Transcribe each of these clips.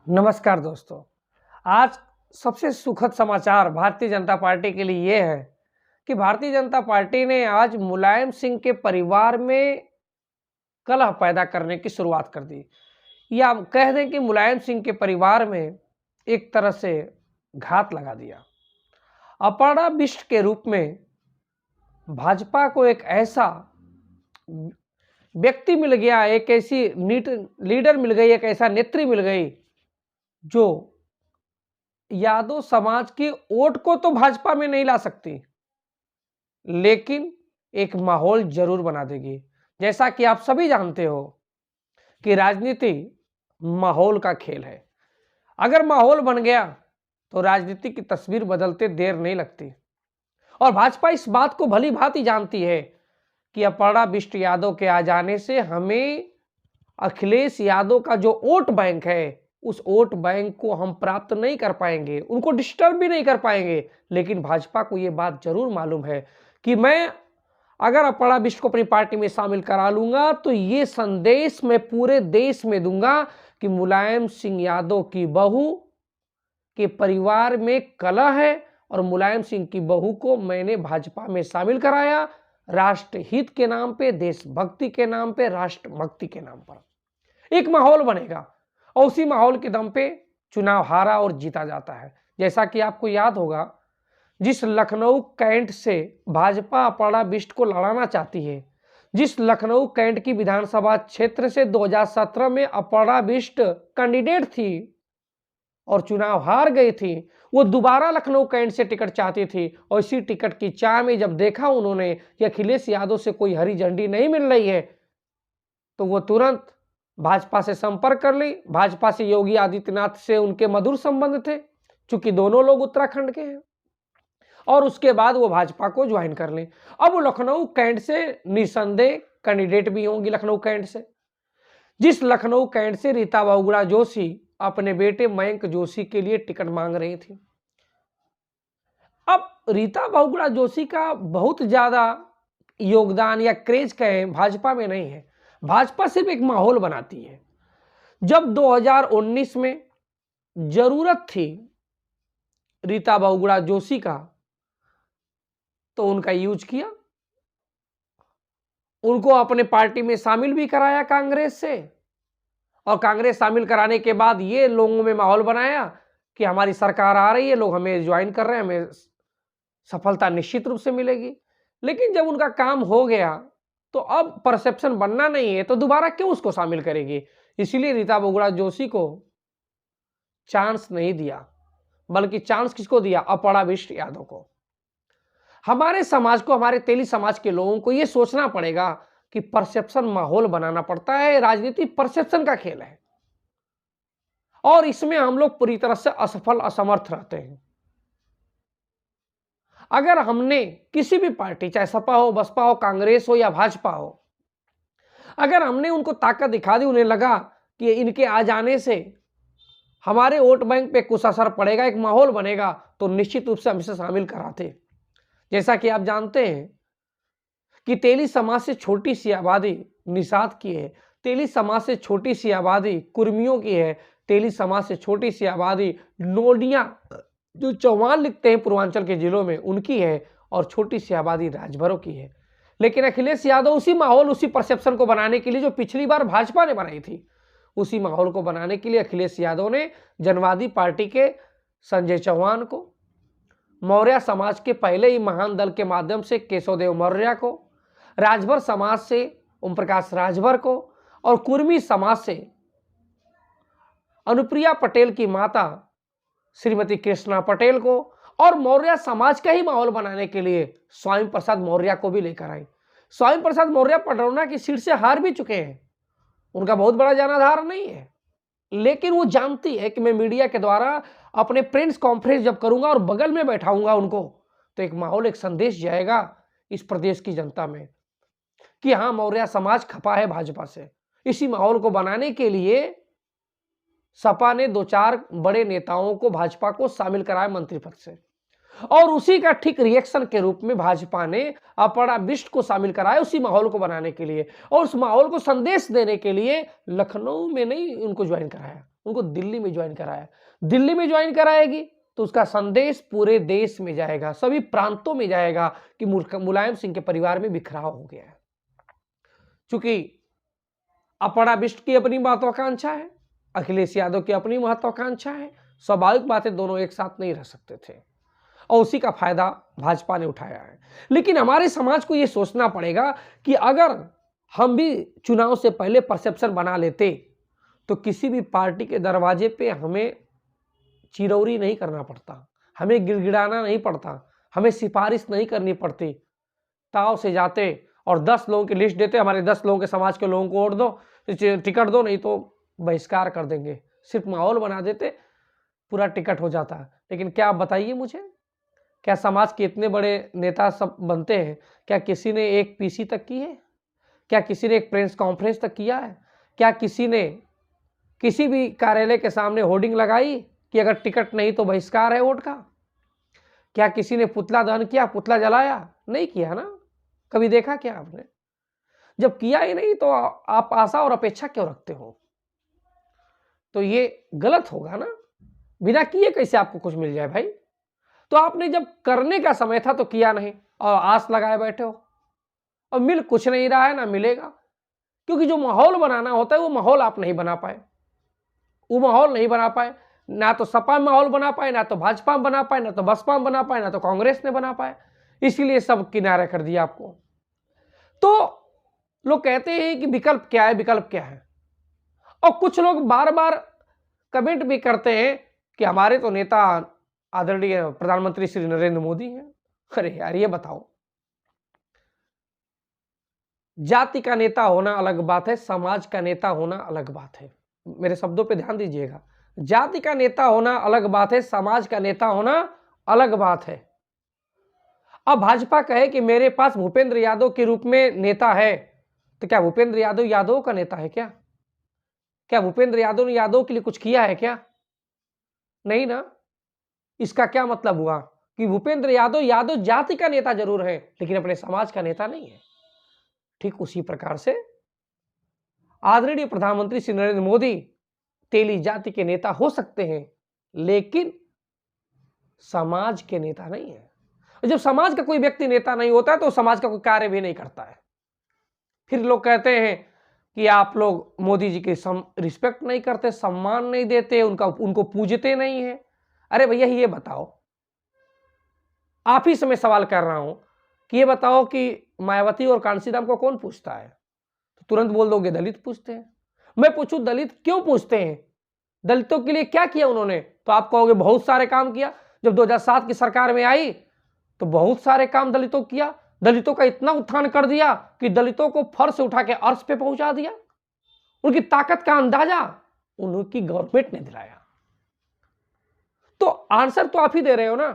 नमस्कार दोस्तों। आज सबसे सुखद समाचार भारतीय जनता पार्टी के लिए ये है कि भारतीय जनता पार्टी ने आज मुलायम सिंह के परिवार में कलह पैदा करने की शुरुआत कर दी, या हम कह दें कि मुलायम सिंह के परिवार में एक तरह से घात लगा दिया। अपर्णा बिष्ट के रूप में भाजपा को एक ऐसा व्यक्ति मिल गया, एक ऐसी लीडर मिल गई, एक ऐसा नेत्री मिल गई जो यादव समाज की वोट को तो भाजपा में नहीं ला सकती, लेकिन एक माहौल जरूर बना देगी। जैसा कि आप सभी जानते हो कि राजनीति माहौल का खेल है। अगर माहौल बन गया तो राजनीति की तस्वीर बदलते देर नहीं लगती, और भाजपा इस बात को भली भांति जानती है कि अपर्णा बिष्ट यादव के आ जाने से हमें अखिलेश यादव का जो वोट बैंक है, उस वोट बैंक को हम प्राप्त नहीं कर पाएंगे, उनको डिस्टर्ब भी नहीं कर पाएंगे। लेकिन भाजपा को यह बात जरूर मालूम है कि मैं अगर अपर्णा बिष्ट को अपनी पार्टी में शामिल करा लूंगा तो ये संदेश मैं पूरे देश में दूंगा कि मुलायम सिंह यादव की बहू के परिवार में कलह है, और मुलायम सिंह की बहू को मैंने भाजपा में शामिल कराया राष्ट्रहित के नाम पे, देशभक्ति के नाम पे, राष्ट्रभक्ति के नाम पर। एक माहौल बनेगा और उसी माहौल के दम पे चुनाव हारा और जीता जाता है। जैसा कि आपको याद होगा, जिस लखनऊ कैंट से भाजपा अपर्णा बिष्ट को लड़ाना चाहती है, जिस लखनऊ कैंट की विधानसभा क्षेत्र से 2017 में अपर्णा बिष्ट कैंडिडेट थी और चुनाव हार गई थी, वो दोबारा लखनऊ कैंट से टिकट चाहती थी। और इसी टिकट की चाह में जब देखा उन्होंने कि अखिलेश यादव से कोई हरी झंडी नहीं मिल रही है, तो वो तुरंत भाजपा से संपर्क कर ली। भाजपा से योगी आदित्यनाथ से उनके मधुर संबंध थे, चूंकि दोनों लोग उत्तराखंड के हैं, और उसके बाद वो भाजपा को ज्वाइन कर ली। अब वो लखनऊ कैंट से निसंदेह कैंडिडेट भी होंगी। लखनऊ कैंट से, जिस लखनऊ कैंट से रीता बहुगुणा जोशी अपने बेटे मयंक जोशी के लिए टिकट मांग रही थी। अब रीता बहुगुणा जोशी का बहुत ज्यादा योगदान या क्रेज कहें भाजपा में नहीं है। भाजपा सिर्फ एक माहौल बनाती है। जब 2019 में जरूरत थी रीता बहुगुणा जोशी का, तो उनका यूज किया, उनको अपने पार्टी में शामिल भी कराया कांग्रेस से, और कांग्रेस शामिल कराने के बाद ये लोगों में माहौल बनाया कि हमारी सरकार आ रही है, लोग हमें ज्वाइन कर रहे हैं, हमें सफलता निश्चित रूप से मिलेगी। लेकिन जब उनका काम हो गया तो अब परसेप्शन बनना नहीं है, तो दोबारा क्यों उसको शामिल करेगी। इसीलिए रीता बहुगुणा जोशी को चांस नहीं दिया, बल्कि चांस किसको दिया? अपर्णा बिष्ट यादव को। हमारे समाज को, हमारे तेली समाज के लोगों को यह सोचना पड़ेगा कि परसेप्शन माहौल बनाना पड़ता है। राजनीति परसेप्शन का खेल है, और इसमें हम लोग पूरी तरह से असफल, असमर्थ रहते हैं। अगर हमने किसी भी पार्टी, चाहे सपा हो, बसपा हो, कांग्रेस हो या भाजपा हो, अगर हमने उनको ताकत दिखा दी, उन्हें लगा कि इनके आ जाने से हमारे वोट बैंक पे कुछ असर पड़ेगा, एक माहौल बनेगा, तो निश्चित रूप से हम इसे शामिल कराते। जैसा कि आप जानते हैं कि तेली समाज से छोटी सी आबादी निषाद की है, तेली समाज से छोटी सी आबादी कुर्मियों की है, तेली समाज से छोटी सी आबादी नोडिया जो चौहान लिखते हैं पूर्वांचल के जिलों में, उनकी है, और छोटी सी आबादी राजभरों की है। लेकिन अखिलेश यादव उसी माहौल, उसी परसेप्शन को बनाने के लिए जो पिछली बार भाजपा ने बनाई थी, उसी माहौल को बनाने के लिए अखिलेश यादव ने जनवादी पार्टी के संजय चौहान को, मौर्य समाज के पहले ही महान दल के माध्यम से केशवदेव मौर्य को, राजभर समाज से ओम प्रकाश राजभर को, और कुर्मी समाज से अनुप्रिया पटेल की माता श्रीमती कृष्णा पटेल को, और मौर्य समाज का ही माहौल बनाने के लिए स्वामी प्रसाद मौर्य को भी लेकर आई। स्वामी प्रसाद मौर्य पडरौना की सीट से हार भी चुके हैं, उनका बहुत बड़ा जनाधार नहीं है, लेकिन वो जानती है कि मैं मीडिया के द्वारा अपने प्रेस कॉन्फ्रेंस जब करूंगा और बगल में बैठाऊंगा उनको, तो एक माहौल, एक संदेश जाएगा इस प्रदेश की जनता में कि हाँ, मौर्य समाज खपा है भाजपा से। इसी माहौल को बनाने के लिए सपा ने 2-4 बड़े नेताओं को, भाजपा को शामिल कराया मंत्री पद से, और उसी का ठीक रिएक्शन के रूप में भाजपा ने अपर्णा बिष्ट को शामिल कराया उसी माहौल को बनाने के लिए, और उस माहौल को संदेश देने के लिए लखनऊ में नहीं उनको ज्वाइन कराया, उनको दिल्ली में ज्वाइन कराया। दिल्ली में ज्वाइन कराएगी तो उसका संदेश पूरे देश में जाएगा, सभी प्रांतों में जाएगा कि मुलायम सिंह के परिवार में बिखराव हो गया है। चूंकि अपना बिष्ट की अपनी महत्वाकांक्षा है, अखिलेश यादव की अपनी महत्वाकांक्षा है, स्वाभाविक बात है दोनों एक साथ नहीं रह सकते थे और उसी का फायदा भाजपा ने उठाया है। लेकिन हमारे समाज को यह सोचना पड़ेगा कि अगर हम भी चुनाव से पहले परसेप्शन बना लेते तो किसी भी पार्टी के दरवाजे पे हमें चिरौरी नहीं करना पड़ता, हमें गिड़गिड़ाना नहीं पड़ता, हमें सिफारिश नहीं करनी पड़ती। ताव से जाते और 10 लोगों की लिस्ट देते, हमारे 10 लोगों के समाज के लोगों को वोट दो, टिकट दो, नहीं तो बहिष्कार कर देंगे। सिर्फ माहौल बना देते, पूरा टिकट हो जाता। लेकिन क्या आप बताइए मुझे, क्या समाज के इतने बड़े नेता सब बनते हैं, क्या किसी ने एक पीसी तक की है? क्या किसी ने एक प्रेस कॉन्फ्रेंस तक किया है? क्या किसी ने किसी भी कार्यालय के सामने होर्डिंग लगाई कि अगर टिकट नहीं तो बहिष्कार है वोट का? क्या किसी ने पुतला दहन किया, पुतला जलाया? नहीं किया ना। कभी देखा क्या आपने? जब किया ही नहीं तो आप आशा और अपेक्षा क्यों रखते हो? तो ये गलत होगा ना। बिना किए कैसे आपको कुछ मिल जाए भाई? तो आपने जब करने का समय था तो किया नहीं और आस लगाए बैठे हो और मिल कुछ नहीं रहा है, ना मिलेगा। क्योंकि जो माहौल बनाना होता है वो माहौल आप नहीं बना पाए, वो माहौल नहीं बना पाए। ना तो सपा में माहौल बना पाए, ना तो भाजपा में बना पाए, ना तो बसपा में बना पाए, ना तो कांग्रेस ने बना पाए। इसीलिए सब किनारे कर दिया आपको। तो लोग कहते हैं कि विकल्प क्या है, विकल्प क्या है, और कुछ लोग बार बार कमेंट भी करते हैं कि हमारे तो नेता आदरणीय प्रधानमंत्री श्री नरेंद्र मोदी हैं। अरे यार ये बताओ, जाति का नेता होना अलग बात है, समाज का नेता होना अलग बात है। मेरे शब्दों पे ध्यान दीजिएगा। जाति का नेता होना अलग बात है, समाज का नेता होना अलग बात है। अब भाजपा कहे कि मेरे पास भूपेंद्र यादव के रूप में नेता है, तो क्या भूपेंद्र यादव यादव का नेता है क्या? क्या भूपेंद्र यादव ने यादव के लिए कुछ किया है क्या? नहीं ना। इसका क्या मतलब हुआ कि भूपेंद्र यादव यादव जाति का नेता जरूर है लेकिन अपने समाज का नेता नहीं है। ठीक उसी प्रकार से आदरणीय प्रधानमंत्री श्री नरेंद्र मोदी तेली जाति के नेता हो सकते हैं लेकिन समाज के नेता नहीं है। जब समाज का कोई व्यक्ति नेता नहीं होता तो समाज का कोई कार्य भी नहीं करता है। फिर लोग कहते हैं कि आप लोग मोदी जी की रिस्पेक्ट नहीं करते, सम्मान नहीं देते, उनको पूजते नहीं है। अरे भैया ये बताओ, आप ही से मैं सवाल कर रहा हूं कि ये बताओ कि मायावती और कांशीराम को कौन पूछता है? तो तुरंत बोल दोगे दलित पूछते हैं। मैं पूछूं दलित क्यों पूछते हैं, दलितों के लिए क्या किया उन्होंने? तो आप कहोगे बहुत सारे काम किया। जब 2007 की सरकार में आई तो बहुत सारे काम दलितों को किया, दलितों का इतना उत्थान कर दिया कि दलितों को फर्श से उठा के अर्श पे पहुंचा दिया। उनकी ताकत का अंदाजा उनकी गवर्नमेंट ने दिलाया। तो आंसर तो आप ही दे रहे हो ना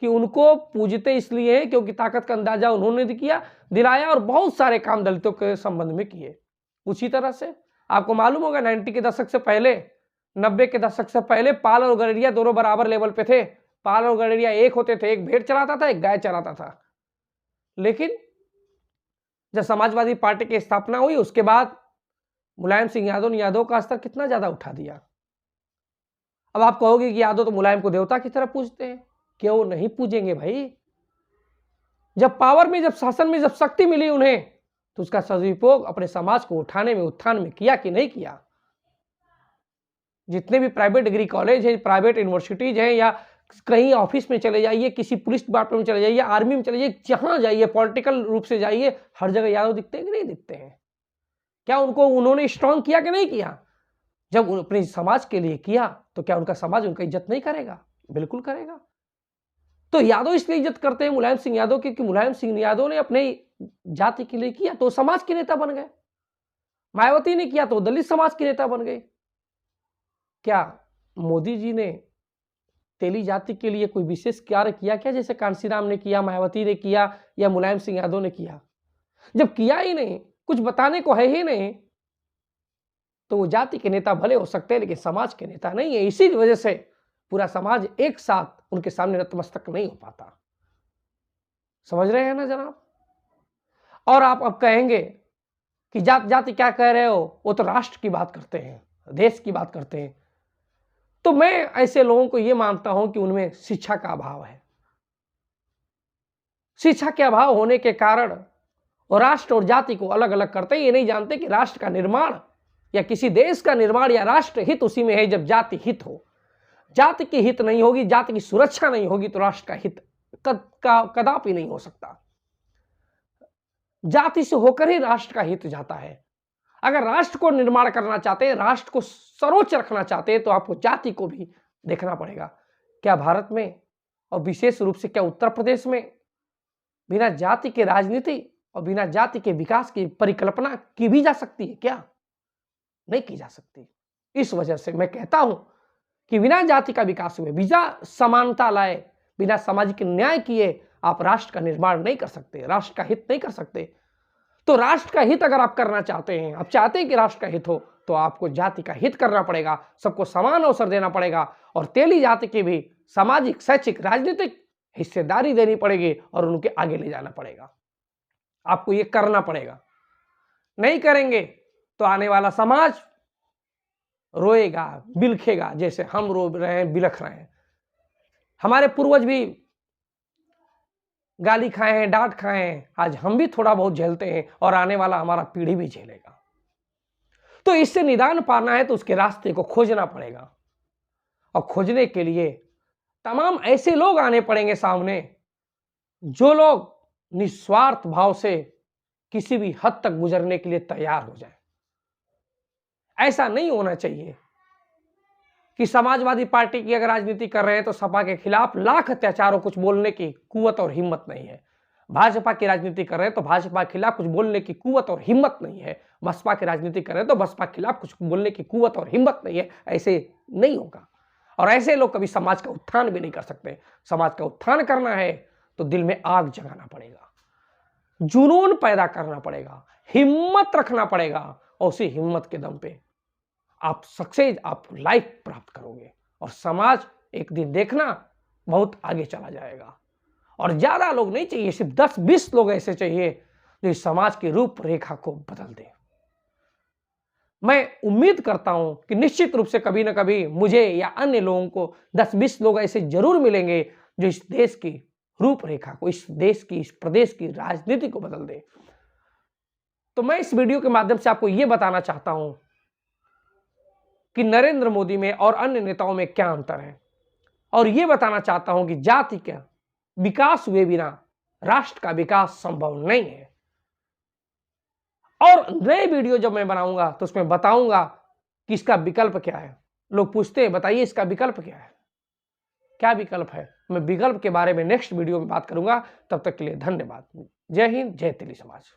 कि उनको पूजते इसलिए है क्योंकि ताकत का अंदाजा उन्होंने दिलाया और बहुत सारे काम दलितों के संबंध में किए। उसी तरह से आपको मालूम होगा 90 के दशक से पहले, 90 के दशक से पहले पाल और गडेरिया दोनों बराबर लेवल पे थे। पाल और गडेरिया एक होते थे, एक भेड़ चलाता था, एक गाय चलाता था। लेकिन जब समाजवादी पार्टी की स्थापना हुई उसके बाद मुलायम सिंह यादव ने यादव का स्तर कितना ज्यादा उठा दिया। अब आप कहोगे कि यादव तो मुलायम को देवता की तरह पूजते हैं। क्यों नहीं पूजेंगे भाई? जब पावर में, जब शासन में, जब शक्ति मिली उन्हें तो उसका सदुपयोग अपने समाज को उठाने में, उत्थान में किया कि नहीं किया? जितने भी प्राइवेट डिग्री कॉलेज है, प्राइवेट यूनिवर्सिटीज हैं, या कहीं ऑफिस में चले जाइए, किसी पुलिस डिपार्टमेंट में चले जाइए, आर्मी में चले जाइए, जहां जाइए, पॉलिटिकल रूप से जाइए, हर जगह यादव दिखते हैं कि नहीं दिखते हैं? क्या उन्होंने स्ट्रांग किया कि नहीं किया? जब अपने समाज के लिए किया तो क्या उनका समाज उनका इज्जत नहीं करेगा? बिल्कुल करेगा। तो यादव इसलिए इज्जत करते हैं मुलायम सिंह यादव की कि मुलायम सिंह यादव ने अपने जाति के लिए किया तो समाज के नेता बन गए। मायावती ने किया तो दलित समाज के नेता बन गए। क्या मोदी जी ने तेली जाति के लिए कोई विशेष कार्य किया क्या, जैसे कांशीराम ने किया, मायावती ने किया या मुलायम सिंह यादव ने किया? जब किया ही नहीं, कुछ बताने को है ही नहीं, तो वो जाति के नेता भले हो सकते हैं लेकिन समाज के नेता नहीं है। इसी वजह से पूरा समाज एक साथ उनके सामने नतमस्तक नहीं हो पाता। समझ रहे हैं ना जनाब? और आप अब कहेंगे कि जाति क्या कह रहे हो, वो तो राष्ट्र की बात करते हैं, देश की बात करते हैं। तो मैं ऐसे लोगों को यह मानता हूं कि उनमें शिक्षा का अभाव है। शिक्षा के अभाव होने के कारण वो राष्ट्र और जाति को अलग अलग करते हैं। ये नहीं जानते कि राष्ट्र का निर्माण या किसी देश का निर्माण या राष्ट्र हित उसी में है जब जाति हित हो। जाति की हित नहीं होगी, जाति की सुरक्षा नहीं होगी तो राष्ट्र का हित कदापि नहीं हो सकता। जाति से होकर ही राष्ट्र का हित जाता है। अगर राष्ट्र को निर्माण करना चाहते हैं, राष्ट्र को सर्वोच्च रखना चाहते हैं, तो आपको जाति को भी देखना पड़ेगा। क्या भारत में और विशेष रूप से क्या उत्तर प्रदेश में बिना जाति के राजनीति और बिना जाति के विकास की परिकल्पना की भी जा सकती है? क्या नहीं की जा सकती। इस वजह से मैं कहता हूं कि बिना जाति का विकास हुए, बिना समानता लाए, बिना सामाजिक न्याय किए आप राष्ट्र का निर्माण नहीं कर सकते, राष्ट्र का हित नहीं कर सकते। तो राष्ट्र का हित अगर आप करना चाहते हैं, आप चाहते हैं कि राष्ट्र का हित हो, तो आपको जाति का हित करना पड़ेगा, सबको समान अवसर देना पड़ेगा और तेली जाति की भी सामाजिक, शैक्षिक, राजनीतिक हिस्सेदारी देनी पड़ेगी और उनके आगे ले जाना पड़ेगा। आपको ये करना पड़ेगा। नहीं करेंगे तो आने वाला समाज रोएगा, बिलखेगा, जैसे हम रो रहे हैं, बिलख रहे हैं। हमारे पूर्वज भी गाली खाए हैं, डांट खाए हैं, आज हम भी थोड़ा बहुत झेलते हैं और आने वाला हमारा पीढ़ी भी झेलेगा। तो इससे निदान पाना है तो उसके रास्ते को खोजना पड़ेगा और खोजने के लिए तमाम ऐसे लोग आने पड़ेंगे सामने जो लोग निस्वार्थ भाव से किसी भी हद तक गुजरने के लिए तैयार हो जाए। ऐसा नहीं होना चाहिए कि समाजवादी पार्टी की अगर राजनीति कर रहे हैं तो सपा के खिलाफ लाख अत्याचारों कुछ बोलने की कुवत और हिम्मत नहीं है। भाजपा की राजनीति कर रहे हैं तो भाजपा के खिलाफ कुछ बोलने की कुवत और हिम्मत नहीं है। बसपा की राजनीति कर रहे हैं तो बसपा के खिलाफ कुछ बोलने की कुवत और हिम्मत नहीं है। ऐसे नहीं होगा और ऐसे लोग कभी समाज का उत्थान भी नहीं कर सकते। समाज का उत्थान करना है तो दिल में आग जगाना पड़ेगा, जुनून पैदा करना पड़ेगा, हिम्मत रखना पड़ेगा और उसी हिम्मत के दम पे आप सक्सेस, आप लाइफ प्राप्त करोगे और समाज एक दिन देखना बहुत आगे चला जाएगा। और ज्यादा लोग नहीं चाहिए, सिर्फ 10-20 लोग ऐसे चाहिए जो इस समाज की रूपरेखा को बदल दें। मैं उम्मीद करता हूं कि निश्चित रूप से कभी ना कभी मुझे या अन्य लोगों को 10-20 लोग ऐसे जरूर मिलेंगे जो इस देश की रूपरेखा को, इस देश की, इस प्रदेश की राजनीति को बदल दे। तो मैं इस वीडियो के माध्यम से आपको यह बताना चाहता हूं कि नरेंद्र मोदी में और अन्य नेताओं में क्या अंतर है और यह बताना चाहता हूं कि जाति का विकास हुए बिना राष्ट्र का विकास संभव नहीं है। और नए वीडियो जब मैं बनाऊंगा तो उसमें बताऊंगा कि इसका विकल्प क्या है। लोग पूछते हैं बताइए इसका विकल्प क्या है, क्या विकल्प है। मैं विकल्प के बारे में नेक्स्ट वीडियो में बात करूंगा। तब तक के लिए धन्यवाद। जय हिंद, जय तेली समाज।